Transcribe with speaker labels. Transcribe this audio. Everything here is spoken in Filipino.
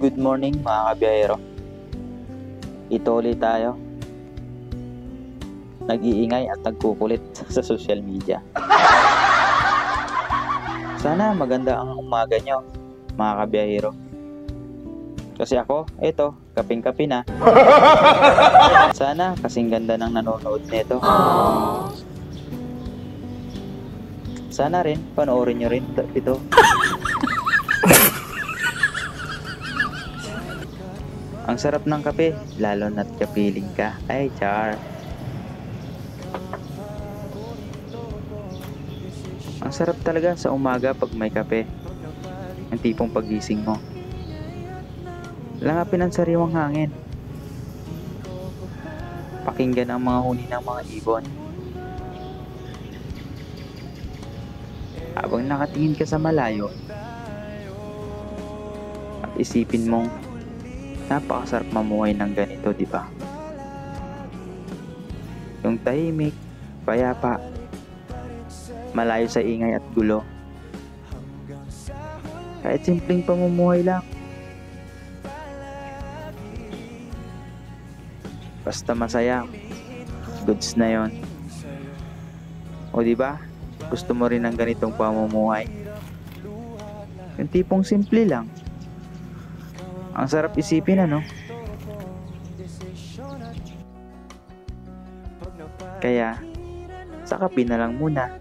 Speaker 1: Good morning mga kabiyahero. Ito ulit tayo. Nag-iingay at nagkukulit sa social media. Sana maganda ang umaga nyo mga kabiyahero. Kasi ako, eto, kaping-kapi na. Sana kasing ganda ng nanonood nito. Sana rin, panoorin nyo rin ito. Ang sarap ng kape, lalo na't kapiling ka. Ay, char. Ang sarap talaga sa umaga pag may kape. Ang tipong pagising mo. Langapin ang sariwang hangin. Pakinggan ang mga huni ng mga ibon. Habang nakatingin ka sa malayo, at isipin mong napakasarap mamuhay ng ganito, di ba? Yung tahimik, payapa, malayo sa ingay at gulo. Kahit simpleng pamumuhay lang. Basta masaya, goods na yon. O di ba? Gusto mo rin ng ganitong pamumuhay? Yung tipong simple lang. Ang sarap isipin, ano? Kaya, sa kape na lang muna.